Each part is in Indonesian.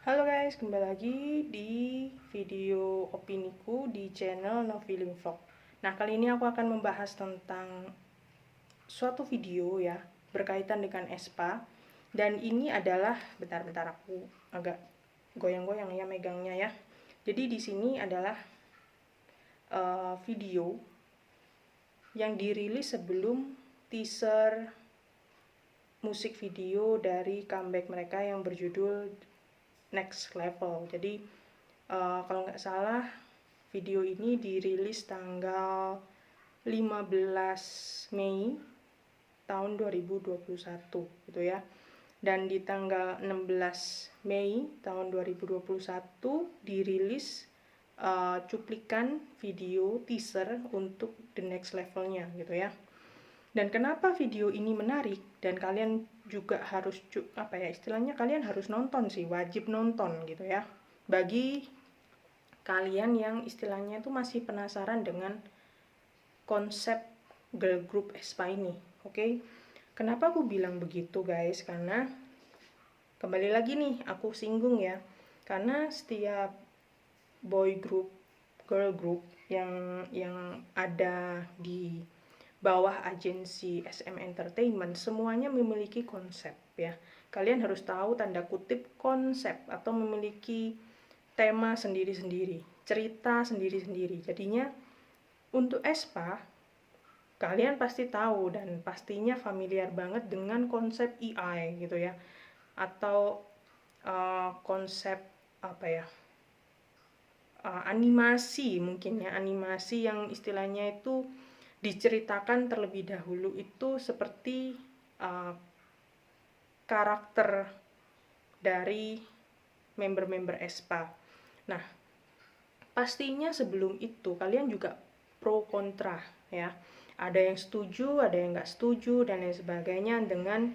Halo guys, kembali lagi di video opiniku di channel No Feeling Vlog. Nah, kali ini aku akan membahas tentang suatu video ya, berkaitan dengan Aespa. Dan ini adalah, bentar aku agak goyang-goyang ya megangnya ya. Jadi di sini adalah video yang dirilis sebelum teaser musik video dari comeback mereka yang berjudul Next Level. Jadi kalau nggak salah video ini dirilis tanggal 15 Mei tahun 2021 gitu ya. Dan di tanggal 16 Mei tahun 2021 dirilis cuplikan video teaser untuk The Next Level-nya gitu ya. Dan kenapa video ini menarik dan kalian juga harus istilahnya kalian harus nonton sih, wajib nonton gitu ya. Bagi kalian yang istilahnya itu masih penasaran dengan konsep girl group Aespa ini, oke? Kenapa aku bilang begitu guys? Karena kembali lagi nih aku singgung ya, karena setiap boy group, girl group yang ada di bawah agensi SM Entertainment semuanya memiliki konsep ya. Kalian harus tahu tanda kutip konsep atau memiliki tema sendiri-sendiri, cerita sendiri-sendiri. Jadinya untuk Aespa kalian pasti tahu dan pastinya familiar banget dengan konsep EI gitu ya, atau konsep animasi mungkin ya, animasi yang istilahnya itu diceritakan terlebih dahulu itu seperti karakter dari member-member Aespa. Nah, pastinya sebelum itu kalian juga pro kontra ya. Ada yang setuju, ada yang nggak setuju dan lain sebagainya dengan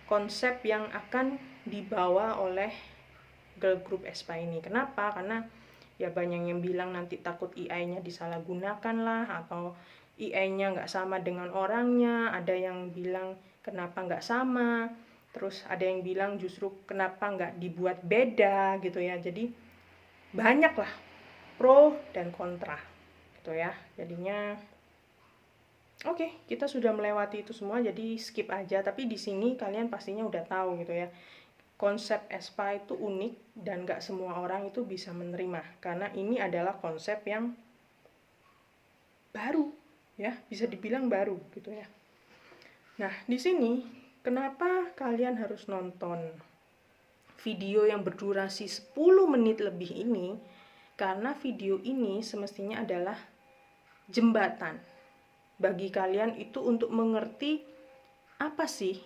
konsep yang akan dibawa oleh girl group Aespa ini. Kenapa? Karena ya banyak yang bilang nanti takut EI-nya disalahgunakan lah, atau EI-nya nggak sama dengan orangnya. Ada yang bilang kenapa nggak sama, terus ada yang bilang justru kenapa nggak dibuat beda gitu ya. Jadi banyak lah pro dan kontra gitu ya. Jadinya oke, kita sudah melewati itu semua, jadi skip aja. Tapi di sini kalian pastinya udah tahu gitu ya, konsep Aespa itu unik dan gak semua orang itu bisa menerima, karena ini adalah konsep yang baru ya, bisa dibilang baru gitu ya. Nah, di sini kenapa kalian harus nonton video yang berdurasi 10 menit lebih ini? Karena video ini semestinya adalah jembatan bagi kalian itu untuk mengerti apa sih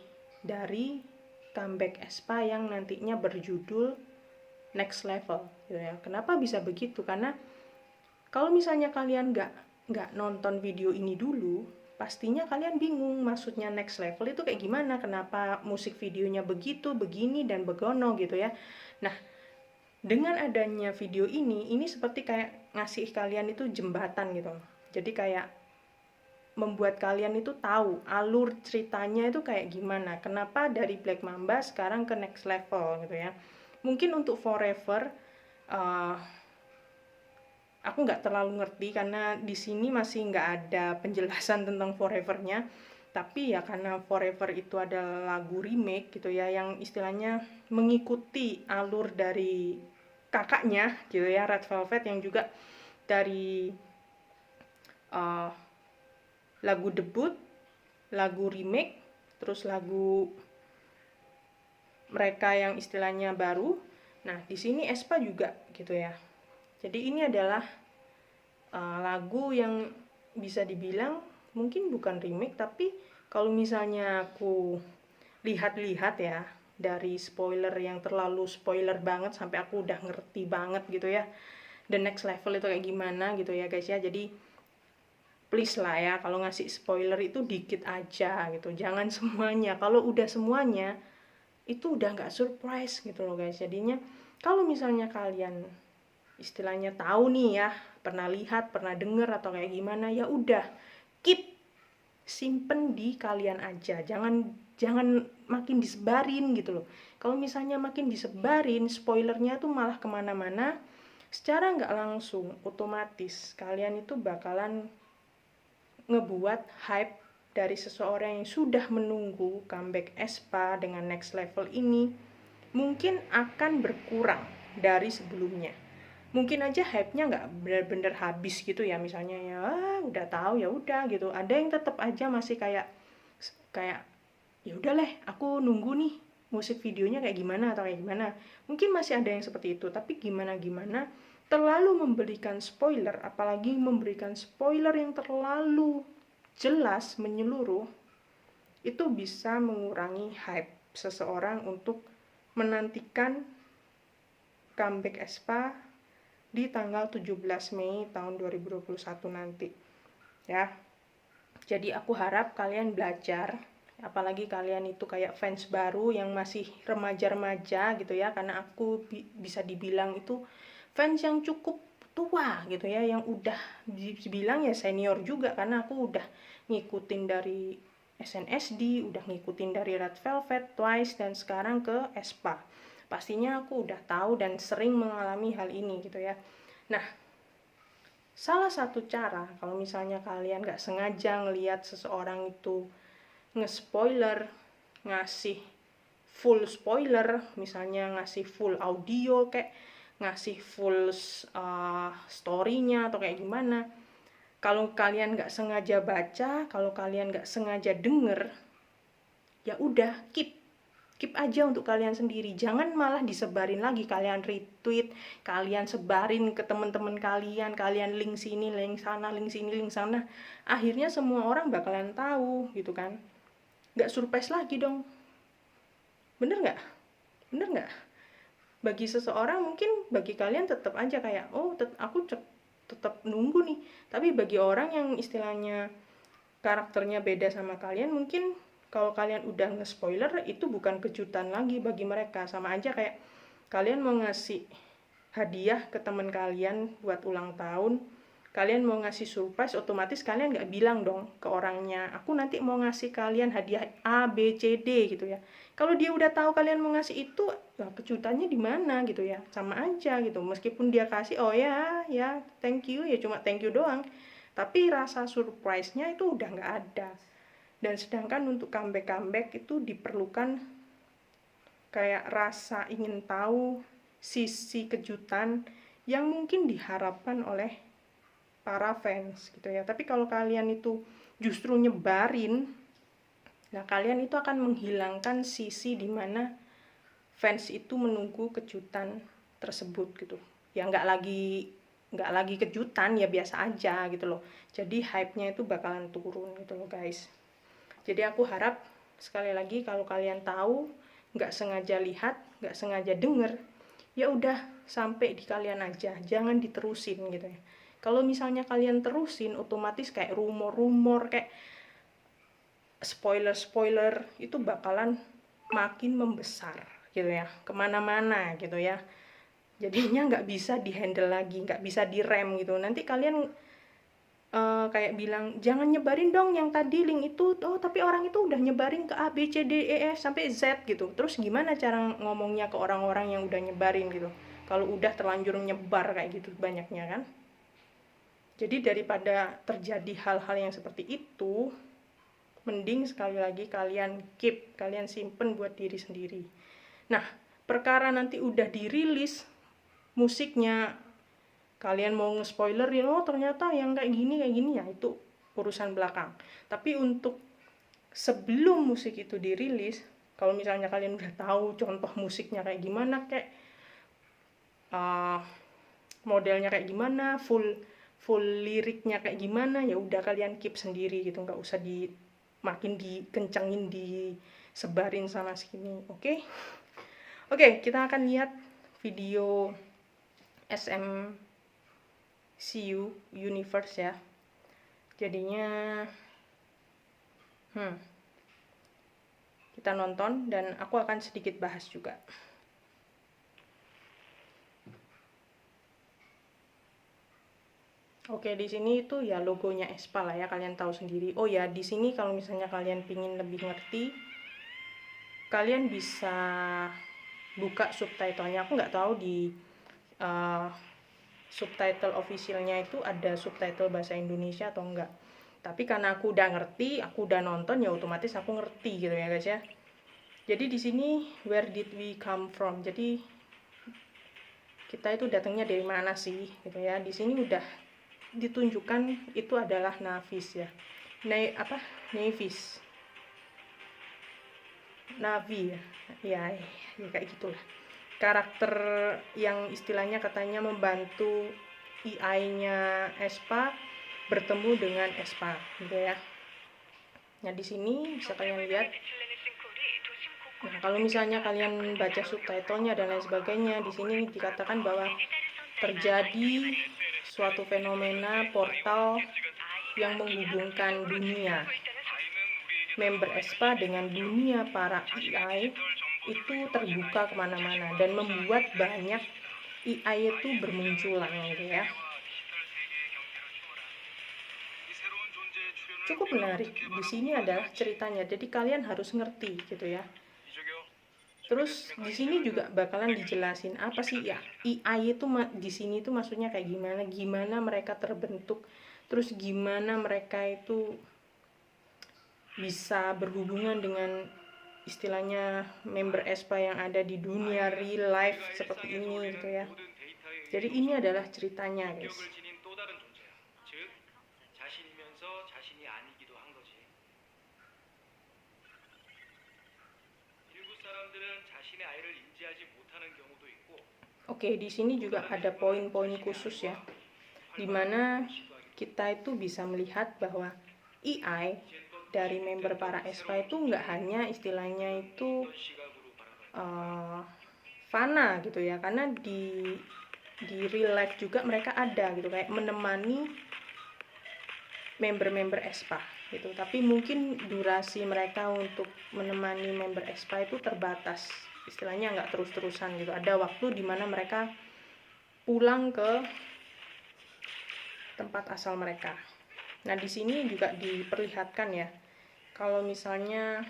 dari comeback Aespa yang nantinya berjudul Next Level gitu ya. Kenapa bisa begitu? Karena kalau misalnya kalian nggak nonton video ini dulu, pastinya kalian bingung maksudnya Next Level itu kayak gimana, kenapa musik videonya begitu, begini dan begono gitu ya. Nah, dengan adanya video ini seperti kayak ngasih kalian itu jembatan gitu. Jadi kayak membuat kalian itu tahu alur ceritanya itu kayak gimana, kenapa dari Black Mamba sekarang ke Next Level gitu ya. Mungkin untuk Forever aku nggak terlalu ngerti karena di sini masih nggak ada penjelasan tentang Forevernya. Tapi ya karena Forever itu adalah lagu remake gitu ya, yang istilahnya mengikuti alur dari kakaknya gitu ya, Red Velvet, yang juga dari lagu debut, lagu remake, terus lagu mereka yang istilahnya baru. Nah, di sini Aespa juga gitu ya. Jadi ini adalah lagu yang bisa dibilang mungkin bukan remake, tapi kalau misalnya aku lihat-lihat ya dari spoiler yang terlalu spoiler banget sampai aku udah ngerti banget gitu ya, The Next Level itu kayak gimana gitu ya guys ya. Jadi please lah ya, kalau ngasih spoiler itu dikit aja gitu, jangan semuanya. Kalau udah semuanya itu udah nggak surprise gitu loh guys. Jadinya kalau misalnya kalian istilahnya tahu nih ya, pernah lihat, pernah denger atau kayak gimana, ya udah keep, simpen di kalian aja, jangan makin disebarin gitu loh. Kalau misalnya makin disebarin, spoilernya tuh malah kemana-mana, secara nggak langsung, otomatis kalian itu bakalan ngebuat hype dari seseorang yang sudah menunggu comeback aespa dengan next level ini mungkin akan berkurang dari sebelumnya. Mungkin aja hype-nya nggak benar-benar habis gitu ya, misalnya ya udah tahu ya udah gitu. Ada yang tetap aja masih kayak ya udah leh, aku nunggu nih musik videonya kayak gimana atau kayak gimana. Mungkin masih ada yang seperti itu, tapi gimana terlalu memberikan spoiler, apalagi memberikan spoiler yang terlalu jelas menyeluruh, itu bisa mengurangi hype seseorang untuk menantikan comeback aespa di tanggal 17 Mei tahun 2021 nanti ya. Jadi aku harap kalian belajar, apalagi kalian itu kayak fans baru yang masih remaja-remaja gitu ya, karena aku bisa dibilang itu fans yang cukup tua gitu ya, yang udah dibilang ya senior juga, karena aku udah ngikutin dari SNSD, udah ngikutin dari Red Velvet, Twice, dan sekarang ke aespa. Pastinya aku udah tahu dan sering mengalami hal ini gitu ya. Nah, salah satu cara kalau misalnya kalian gak sengaja ngelihat seseorang itu nge-spoiler, ngasih full spoiler, misalnya ngasih full audio kayak ngasih full story-nya atau kayak gimana. Kalau kalian gak sengaja baca, kalau kalian gak sengaja denger, ya udah keep aja untuk kalian sendiri. Jangan malah disebarin lagi, kalian retweet, kalian sebarin ke teman-teman kalian, kalian link sini, link sana, link sini, link sana. Akhirnya semua orang bakalan tahu gitu kan. Nggak surprise lagi dong. Bener nggak? Bener nggak? Bagi seseorang mungkin, bagi kalian tetap aja kayak, oh aku tetap nunggu nih. Tapi bagi orang yang istilahnya karakternya beda sama kalian, mungkin kalau kalian udah nge-spoiler, itu bukan kejutan lagi bagi mereka. Sama aja kayak kalian mau ngasih hadiah ke teman kalian buat ulang tahun, kalian mau ngasih surprise, otomatis kalian nggak bilang dong ke orangnya, aku nanti mau ngasih kalian hadiah A, B, C, D gitu ya. Kalau dia udah tahu kalian mau ngasih itu, nah kejutannya di mana gitu ya. Sama aja gitu, meskipun dia kasih, oh ya thank you, ya cuma thank you doang, tapi rasa surprise-nya itu udah nggak ada. Dan sedangkan untuk comeback itu diperlukan kayak rasa ingin tahu, sisi kejutan yang mungkin diharapkan oleh para fans gitu ya. Tapi kalau kalian itu justru nyebarin, nah kalian itu akan menghilangkan sisi dimana fans itu menunggu kejutan tersebut gitu. Ya nggak lagi kejutan, ya biasa aja gitu loh. Jadi hype-nya itu bakalan turun gitu loh guys. Jadi aku harap sekali lagi, kalau kalian tahu, nggak sengaja lihat, nggak sengaja denger, ya udah sampai di kalian aja, jangan diterusin gitu ya. Kalau misalnya kalian terusin, otomatis kayak rumor-rumor, kayak spoiler-spoiler itu bakalan makin membesar gitu ya, kemana-mana gitu ya. Jadinya nggak bisa dihandle lagi, nggak bisa direm gitu. Nanti kalian kayak bilang, jangan nyebarin dong yang tadi link itu, oh tapi orang itu udah nyebarin ke A, B, C, D, E, F sampai Z gitu. Terus gimana cara ngomongnya ke orang-orang yang udah nyebarin gitu, kalau udah terlanjur nyebar kayak gitu banyaknya kan. Jadi daripada terjadi hal-hal yang seperti itu, mending sekali lagi kalian kalian simpen buat diri sendiri. Nah, perkara nanti udah dirilis musiknya, kalian mau nge-spoilerin, oh ternyata yang kayak gini ya, itu urusan belakang. Tapi untuk sebelum musik itu dirilis, kalau misalnya kalian udah tahu contoh musiknya kayak gimana, kayak modelnya kayak gimana, full liriknya kayak gimana, ya udah kalian keep sendiri gitu, nggak usah makin dikencengin, disebarin sana sini. Oke, kita akan lihat video SMCU Universe ya. Jadinya kita nonton dan aku akan sedikit bahas juga. Oke, di sini itu ya logonya aespa lah ya, kalian tahu sendiri. Oh ya, di sini kalau misalnya kalian pingin lebih ngerti, kalian bisa buka subtitlenya. Aku nggak tahu di subtitle officialnya itu ada subtitle bahasa Indonesia atau enggak. Tapi karena aku udah ngerti, aku udah nonton, ya otomatis aku ngerti gitu ya guys ya. Jadi di sini where did we come from? Jadi kita itu datangnya dari mana sih gitu ya. Di sini udah ditunjukkan itu adalah Navis ya. Navis. Navi ya. Ya kayak gitulah. Karakter yang istilahnya katanya membantu AI-nya Espa bertemu dengan Espa gitu ya. Nah, di sini bisa kalian lihat. Nah, kalau misalnya kalian baca subtitlenya dan lain sebagainya, di sini dikatakan bahwa terjadi suatu fenomena portal yang menghubungkan dunia member Espa dengan dunia para AI itu terbuka kemana-mana dan membuat banyak AI itu bermunculan gitu ya. Cukup menarik. Di sini adalah ceritanya. Jadi kalian harus ngerti gitu ya. Terus di sini juga bakalan dijelasin apa sih ya AI itu di sini itu maksudnya kayak gimana mereka terbentuk, terus gimana mereka itu bisa berhubungan dengan istilahnya member Espa yang ada di dunia real life seperti ini gitu ya. Jadi ini adalah ceritanya guys. Oke, di sini juga ada poin-poin khusus ya, dimana kita itu bisa melihat bahwa AI dari member para Espa itu nggak hanya istilahnya itu fana gitu ya, karena di real life juga mereka ada gitu, kayak menemani member-member Espa gitu. Tapi mungkin durasi mereka untuk menemani member Espa itu terbatas, istilahnya nggak terus-terusan gitu. Ada waktu dimana mereka pulang ke tempat asal mereka. Nah, di sini juga diperlihatkan ya, kalau misalnya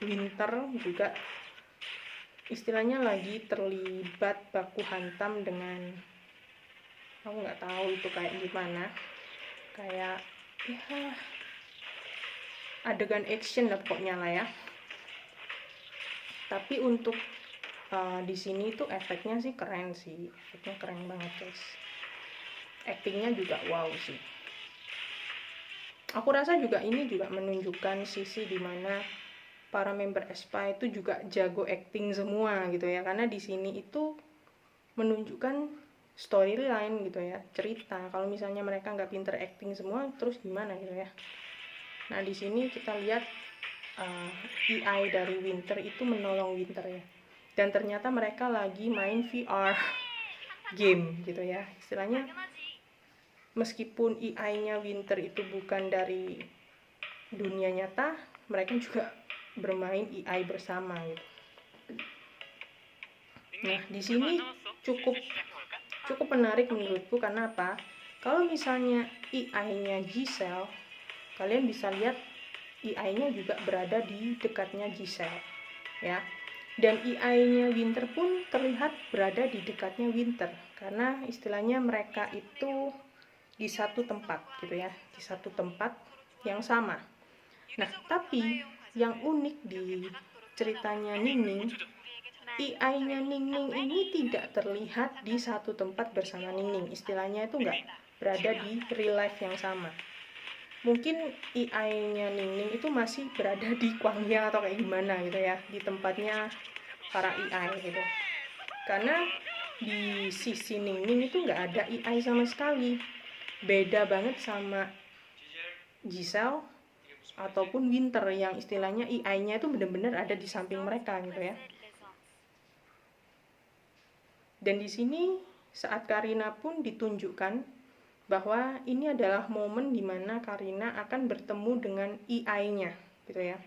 Winter juga istilahnya lagi terlibat baku hantam dengan, aku nggak tahu itu kayak gimana, kayak ya adegan action lah pokoknya lah ya. Tapi untuk di sini tuh efeknya sih keren sih, efeknya keren banget guys. Actingnya juga wow sih. Aku rasa juga ini juga menunjukkan sisi dimana para member Espa itu juga jago acting semua gitu ya, karena di sini itu menunjukkan storyline gitu ya, cerita. Kalau misalnya mereka nggak pinter acting semua, terus gimana gitu ya. Nah, di sini kita lihat AI dari Winter itu menolong Winter ya, dan ternyata mereka lagi main VR game gitu ya, istilahnya meskipun AI-nya Winter itu bukan dari dunia nyata, mereka juga bermain AI bersama gitu. Nah, di sini cukup menarik menurutku, karena apa? Kalau misalnya AI-nya Giselle, kalian bisa lihat AI-nya juga berada di dekatnya Giselle ya. Dan AI-nya Winter pun terlihat berada di dekatnya Winter, karena istilahnya mereka itu di satu tempat gitu ya, di satu tempat yang sama. Nah, tapi yang unik di ceritanya Ningning, AI-nya Ningning ini tidak terlihat di satu tempat bersama Ningning, istilahnya itu nggak berada di real life yang sama. Mungkin AI-nya Ningning itu masih berada di Kwangya atau kayak gimana gitu ya, di tempatnya para AI gitu. Karena di sisi Ningning itu nggak ada AI sama sekali, beda banget sama Giselle ataupun Winter yang istilahnya AI-nya itu benar-benar ada di samping mereka gitu ya. Dan di sini saat Karina pun ditunjukkan bahwa ini adalah momen dimana Karina akan bertemu dengan AI-nya gitu ya,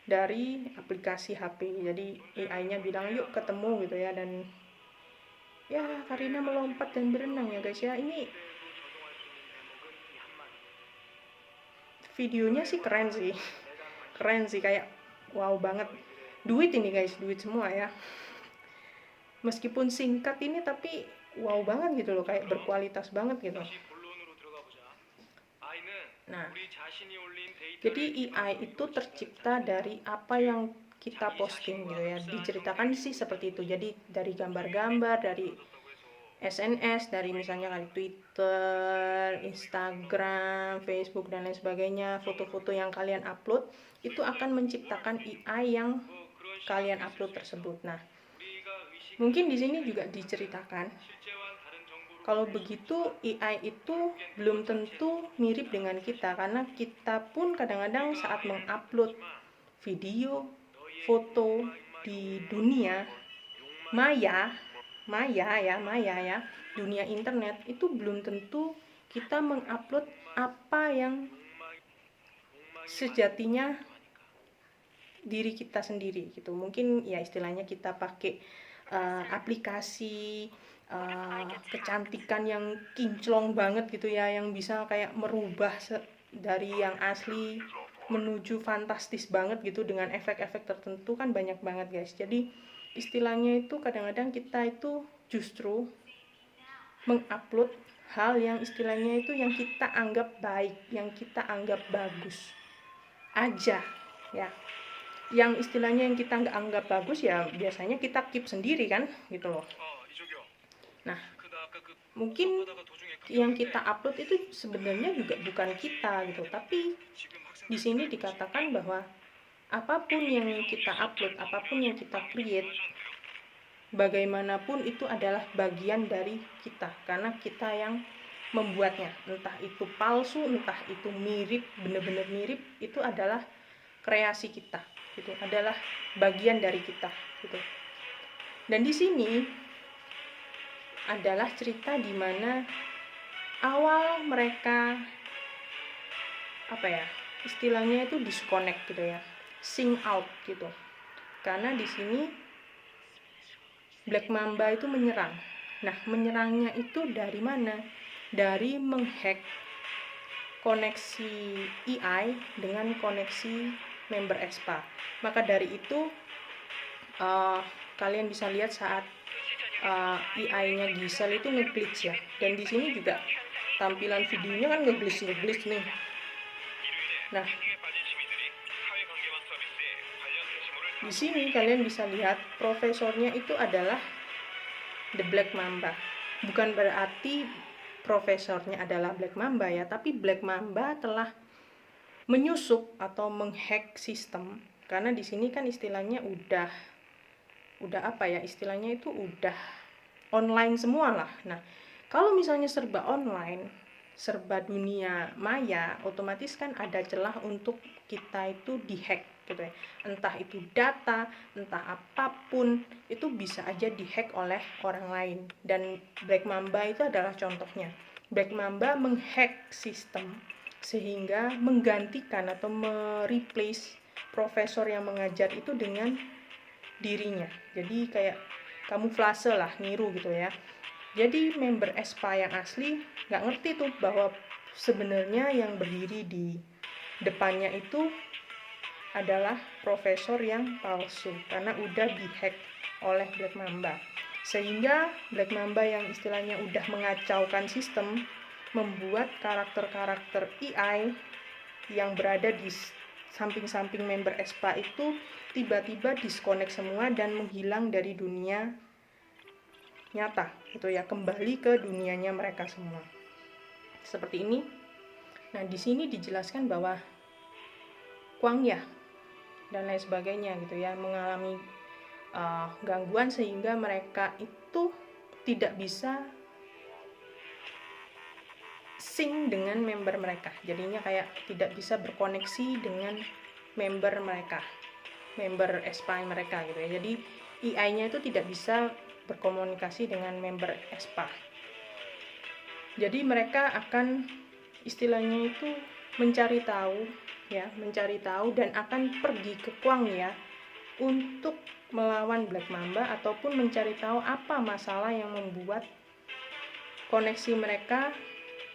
dari aplikasi HP. Jadi AI-nya bilang yuk ketemu gitu ya, dan ya Karina melompat dan berenang ya guys ya. Ini videonya sih keren sih kayak wow banget. duit ini guys, duit semua ya. Meskipun singkat ini tapi wow banget gitu loh, kayak berkualitas banget gitu. Nah, jadi AI itu tercipta dari apa yang kita posting gitu ya. Diceritakan sih seperti itu. Jadi dari gambar-gambar, dari SNS, dari misalnya kali Twitter, Instagram, Facebook dan lain sebagainya, foto-foto yang kalian upload itu akan menciptakan AI yang kalian upload tersebut. Nah, mungkin di sini juga diceritakan kalau begitu AI itu belum tentu mirip dengan kita, karena kita pun kadang-kadang saat mengupload video, foto di dunia maya ya, dunia internet, itu belum tentu kita mengupload apa yang sejatinya diri kita sendiri gitu. Mungkin ya istilahnya kita pakai aplikasi kecantikan yang kinclong banget gitu ya, yang bisa kayak merubah dari yang asli menuju fantastis banget gitu dengan efek-efek tertentu, kan banyak banget guys. Jadi istilahnya itu kadang-kadang kita itu justru mengupload hal yang istilahnya itu yang kita anggap baik, yang kita anggap bagus aja ya. Yang istilahnya yang kita nggak anggap bagus ya biasanya kita keep sendiri kan gitu loh. Nah, mungkin yang kita upload itu sebenarnya juga bukan kita gitu, tapi di sini dikatakan bahwa apapun yang kita upload, apapun yang kita create, bagaimanapun itu adalah bagian dari kita, karena kita yang membuatnya. Entah itu palsu, entah itu mirip, benar-benar mirip, itu adalah kreasi kita, itu adalah bagian dari kita gitu. Dan di sini adalah cerita di mana awal mereka istilahnya itu disconnect gitu ya, sync out gitu. Karena di sini Black Mamba itu menyerang. Nah, menyerangnya itu dari mana? Dari menghack koneksi AI dengan koneksi member ESPA. Maka dari itu kalian bisa lihat saat AI-nya Giselle itu nge-glitch ya. Dan di sini juga tampilan videonya kan nge-glitch nih. Nah, di sini kalian bisa lihat profesornya itu adalah The Black Mamba. Bukan berarti profesornya adalah Black Mamba ya, tapi Black Mamba telah menyusup atau menghack sistem. Karena di sini kan istilahnya udah istilahnya itu udah online semua lah. Nah, kalau misalnya serba online, serba dunia maya, otomatis kan ada celah untuk kita itu dihack gitu ya. Entah itu data, entah apapun, itu bisa aja dihack oleh orang lain. Dan Black Mamba itu adalah contohnya. Black Mamba menghack sistem sehingga menggantikan atau mereplace profesor yang mengajar itu dengan dirinya. Jadi kayak kamuflase lah, niru gitu ya. Jadi member ESPA yang asli nggak ngerti tuh bahwa sebenarnya yang berdiri di depannya itu adalah profesor yang palsu karena udah dihack oleh Black Mamba. Sehingga Black Mamba yang istilahnya udah mengacaukan sistem membuat karakter-karakter AI yang berada di samping-samping member ESPA itu tiba-tiba disconnect semua dan menghilang dari dunia nyata gitu ya, kembali ke dunianya mereka semua. Seperti ini. Nah, di sini dijelaskan bahwa Kwang ya dan lain sebagainya gitu ya mengalami gangguan sehingga mereka itu tidak bisa sync dengan member mereka. Jadinya kayak tidak bisa berkoneksi dengan member mereka, member ESPA mereka gitu ya. Jadi AI-nya itu tidak bisa berkomunikasi dengan member ESPA. Jadi mereka akan istilahnya itu mencari tahu dan akan pergi ke Kwang ya untuk melawan Black Mamba ataupun mencari tahu apa masalah yang membuat koneksi mereka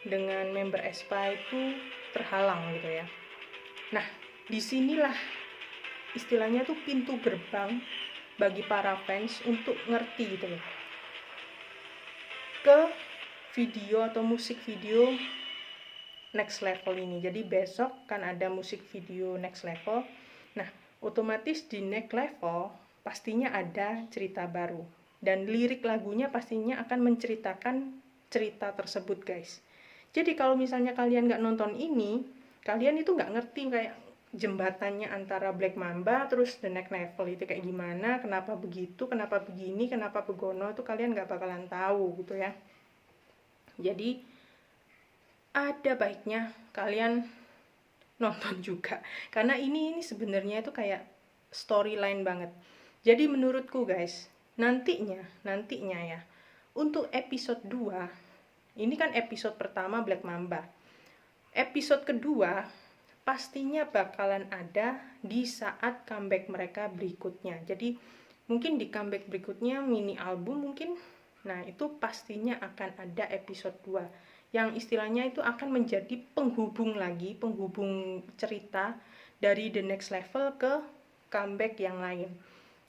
dengan member ESPA itu terhalang gitu ya. Nah, disinilah istilahnya tuh pintu gerbang bagi para fans untuk ngerti gitu loh ke video atau musik video next level ini. Jadi besok kan ada musik video next level. Nah, otomatis di next level pastinya ada cerita baru. Dan lirik lagunya pastinya akan menceritakan cerita tersebut, guys. Jadi kalau misalnya kalian nggak nonton ini, kalian itu nggak ngerti kayak jembatannya antara Black Mamba terus the next level itu kayak gimana, kenapa begitu, kenapa begini, kenapa begono, itu kalian nggak bakalan tahu gitu ya. Jadi ada baiknya kalian nonton juga, karena ini sebenarnya itu kayak storyline banget. Jadi menurutku guys, nantinya ya, untuk episode 2, ini kan episode pertama Black Mamba. Episode kedua pastinya bakalan ada di saat comeback mereka berikutnya. Jadi mungkin di comeback berikutnya mini album mungkin. Nah, itu pastinya akan ada episode 2 yang istilahnya itu akan menjadi penghubung cerita dari the next level ke comeback yang lain.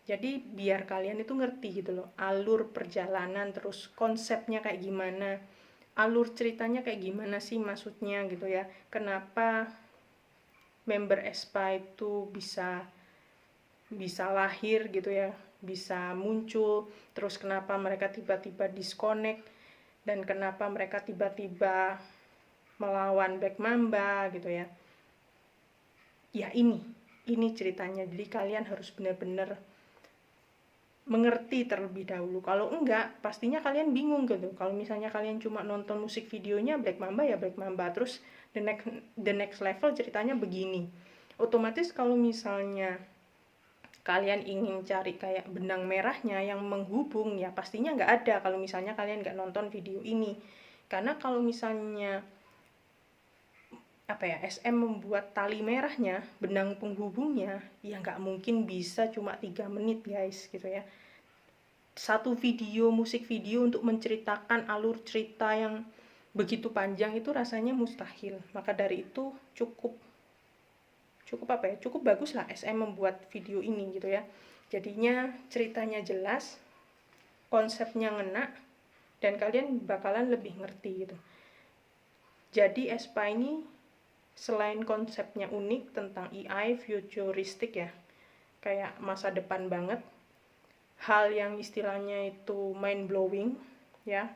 Jadi biar kalian itu ngerti gitu loh, alur perjalanan, terus konsepnya kayak gimana, alur ceritanya kayak gimana sih maksudnya gitu ya. Kenapa member aespa itu bisa lahir gitu ya, bisa muncul, terus kenapa mereka tiba-tiba disconnect, dan kenapa mereka tiba-tiba melawan Black Mamba gitu ya. Ya ini ceritanya. Jadi kalian harus benar-benar mengerti terlebih dahulu. Kalau enggak, pastinya kalian bingung gitu. Kalau misalnya kalian cuma nonton musik videonya Black Mamba ya Black Mamba, terus the next level ceritanya begini. Otomatis kalau misalnya kalian ingin cari kayak benang merahnya yang menghubung, ya pastinya nggak ada kalau misalnya kalian nggak nonton video ini. Karena kalau misalnya SM membuat tali merahnya, benang penghubungnya, ya nggak mungkin bisa cuma 3 menit guys gitu ya. Satu video, musik video untuk menceritakan alur cerita yang begitu panjang itu rasanya mustahil. Maka dari itu cukup bagus lah SM membuat video ini gitu ya. Jadinya ceritanya jelas, konsepnya ngena, dan kalian bakalan lebih ngerti gitu. Jadi aespa ini selain konsepnya unik tentang AI futuristik ya, kayak masa depan banget, hal yang istilahnya itu mind blowing ya,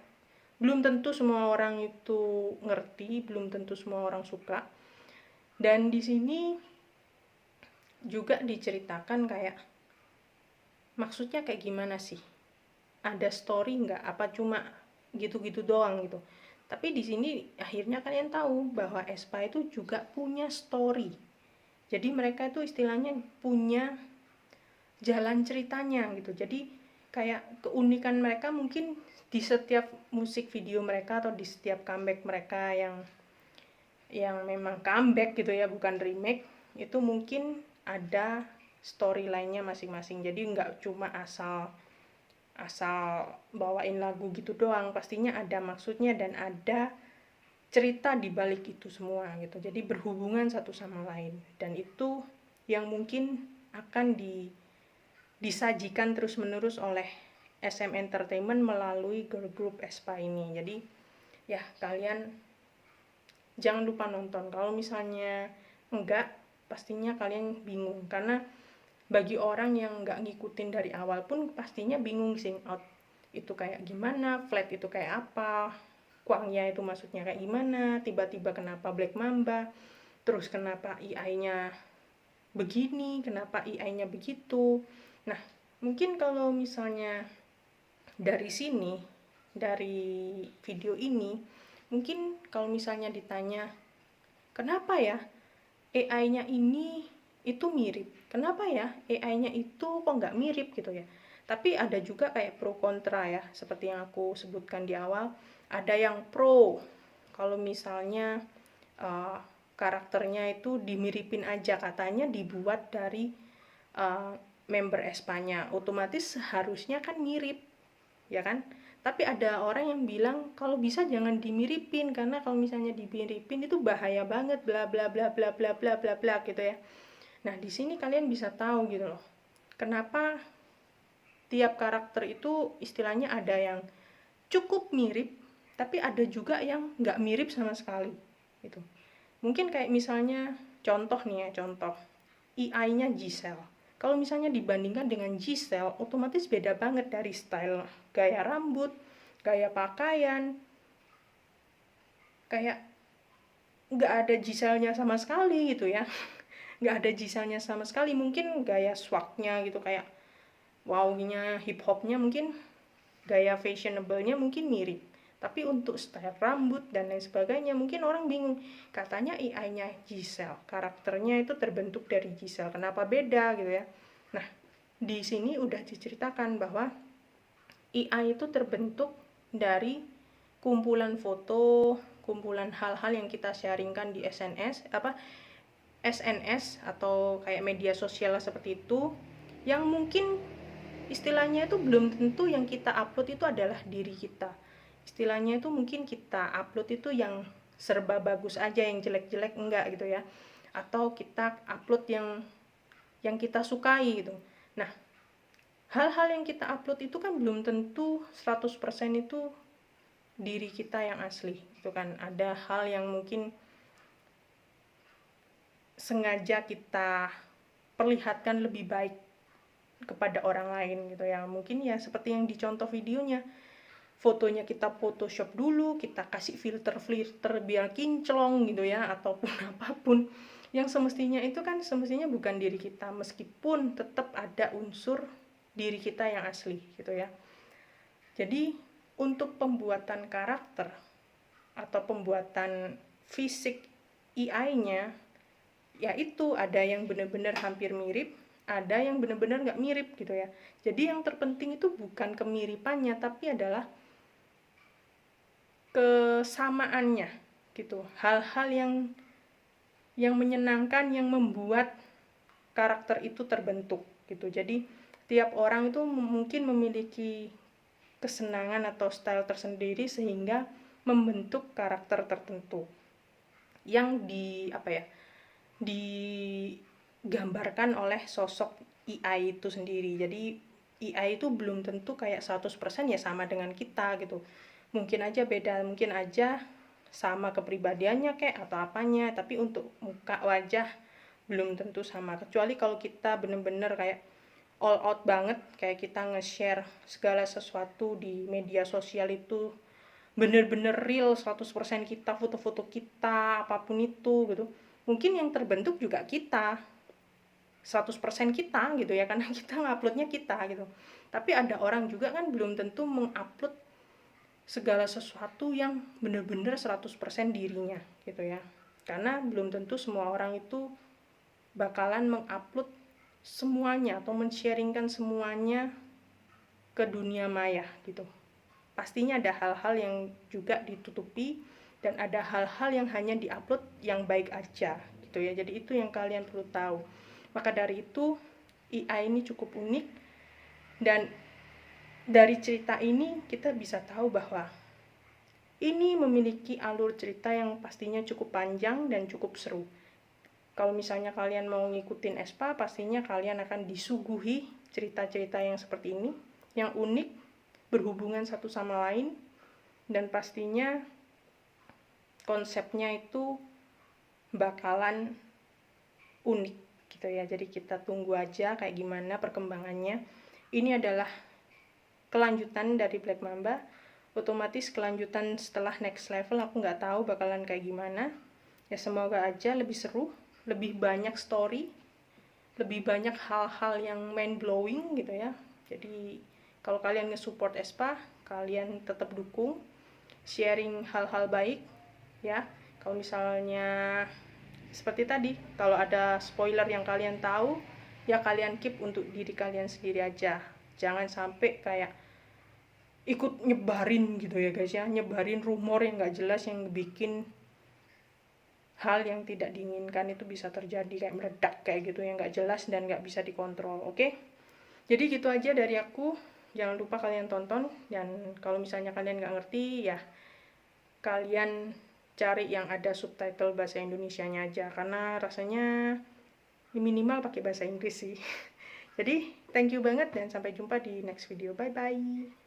belum tentu semua orang itu ngerti, belum tentu semua orang suka. Dan di sini juga diceritakan kayak maksudnya kayak gimana sih, ada story nggak, apa cuma gitu-gitu doang gitu. Tapi di sini akhirnya kalian tahu bahwa aespa itu juga punya story. Jadi mereka itu istilahnya punya jalan ceritanya gitu. Jadi kayak keunikan mereka mungkin di setiap musik video mereka atau di setiap comeback mereka yang memang comeback gitu ya, bukan remake, itu mungkin ada storyline-nya masing-masing. Jadi nggak cuma asal bawain lagu gitu doang, pastinya ada maksudnya dan ada cerita di balik itu semua gitu. Jadi berhubungan satu sama lain, dan itu yang mungkin akan disajikan terus-menerus oleh SM Entertainment melalui girl group aespa ini. Jadi ya kalian jangan lupa nonton. Kalau misalnya enggak, pastinya kalian bingung, karena bagi orang yang nggak ngikutin dari awal pun pastinya bingung sing out itu kayak gimana, flat itu kayak apa, kuangnya itu maksudnya kayak gimana, tiba-tiba kenapa Black Mamba, terus kenapa AI-nya begini, kenapa AI-nya begitu. Nah, mungkin kalau misalnya dari sini, dari video ini, mungkin kalau misalnya ditanya kenapa ya AI-nya ini itu mirip, kenapa ya AI-nya itu kok nggak mirip gitu ya. Tapi ada juga kayak pro kontra ya, seperti yang aku sebutkan di awal. Ada yang pro kalau misalnya karakternya itu dimiripin aja, katanya dibuat dari member aespa-nya, otomatis harusnya kan mirip ya kan. Tapi ada orang yang bilang kalau bisa jangan dimiripin, karena kalau misalnya dimiripin itu bahaya banget, bla bla bla bla bla bla bla bla gitu ya. Nah, di sini kalian bisa tahu gitu loh, kenapa tiap karakter itu istilahnya ada yang cukup mirip, tapi ada juga yang nggak mirip sama sekali gitu. Mungkin kayak misalnya contoh nih ya, contoh AI-nya Giselle. Kalau misalnya dibandingkan dengan Giselle, otomatis beda banget dari style, gaya rambut, gaya pakaian, kayak nggak ada Giselle-nya sama sekali gitu ya. Nggak ada Giselle-nya sama sekali, mungkin gaya swag-nya gitu, kayak wow-nya, hip-hopnya mungkin, gaya fashionable-nya mungkin mirip. Tapi untuk style rambut dan lain sebagainya mungkin orang bingung. Katanya AI-nya Giselle, karakternya itu terbentuk dari Giselle. Kenapa beda gitu ya? Nah, di sini udah diceritakan bahwa AI itu terbentuk dari kumpulan foto, kumpulan hal-hal yang kita sharingkan di SNS atau kayak media sosial seperti itu, yang mungkin istilahnya itu belum tentu yang kita upload itu adalah diri kita. Istilahnya itu mungkin kita upload itu yang serba bagus aja, yang jelek-jelek enggak gitu ya. Atau kita upload yang kita sukai gitu. Nah, hal-hal yang kita upload itu kan belum tentu 100% itu diri kita yang asli gitu kan. Ada hal yang mungkin sengaja kita perlihatkan lebih baik kepada orang lain gitu ya. Mungkin ya seperti yang dicontoh videonya, fotonya kita Photoshop dulu, kita kasih filter-filter biar kinclong gitu ya, ataupun apapun yang semestinya itu kan semestinya bukan diri kita, meskipun tetap ada unsur diri kita yang asli gitu ya. Jadi untuk pembuatan karakter atau pembuatan fisik AI-nya, yaitu ada yang benar-benar hampir mirip, ada yang benar-benar nggak mirip gitu ya. Jadi yang terpenting itu bukan kemiripannya, tapi adalah kesamaannya gitu. Hal-hal yang menyenangkan, yang membuat karakter itu terbentuk gitu. Jadi tiap orang itu mungkin memiliki kesenangan atau style tersendiri sehingga membentuk karakter tertentu yang digambarkan oleh sosok AI itu sendiri. Jadi AI itu belum tentu kayak 100% ya sama dengan kita gitu. Mungkin aja beda, mungkin aja sama kepribadiannya kayak atau apanya, tapi untuk muka wajah belum tentu sama. Kecuali kalau kita bener-bener kayak all out banget, kayak kita nge-share segala sesuatu di media sosial itu bener-bener real 100% kita, foto-foto kita, apapun itu gitu. Mungkin yang terbentuk juga kita, 100% kita gitu ya, karena kita nguploadnya kita gitu. Tapi ada orang juga kan belum tentu mengupload segala sesuatu yang bener-bener 100% dirinya gitu ya. Karena belum tentu semua orang itu bakalan mengupload semuanya atau men-sharingkan semuanya ke dunia maya gitu. Pastinya ada hal-hal yang juga ditutupi dan ada hal-hal yang hanya diupload yang baik aja gitu ya. Jadi itu yang kalian perlu tahu. Maka dari itu AI ini cukup unik, dan dari cerita ini kita bisa tahu bahwa ini memiliki alur cerita yang pastinya cukup panjang dan cukup seru. Kalau misalnya kalian mau ngikutin Espa, pastinya kalian akan disuguhi cerita-cerita yang seperti ini, yang unik, berhubungan satu sama lain, dan pastinya konsepnya itu bakalan unik gitu ya. Jadi kita tunggu aja kayak gimana perkembangannya. Ini adalah kelanjutan dari Black Mamba. Otomatis kelanjutan setelah next level aku nggak tahu bakalan kayak gimana. Ya semoga aja lebih seru, lebih banyak story, lebih banyak hal-hal yang mind blowing gitu ya. Jadi kalau kalian nge-support Espa, kalian tetap dukung, sharing hal-hal baik ya. Kalau misalnya seperti tadi, kalau ada spoiler yang kalian tahu, ya kalian keep untuk diri kalian sendiri aja. Jangan sampai kayak ikut nyebarin gitu ya guys ya, nyebarin rumor yang gak jelas yang bikin hal yang tidak diinginkan itu bisa terjadi, kayak meledak kayak gitu yang gak jelas dan gak bisa dikontrol. Oke? Jadi gitu aja dari aku. Jangan lupa kalian tonton, dan kalau misalnya kalian gak ngerti ya kalian cari yang ada subtitle bahasa Indonesianya aja, karena rasanya minimal pakai bahasa Inggris sih. Jadi thank you banget dan sampai jumpa di next video. Bye bye.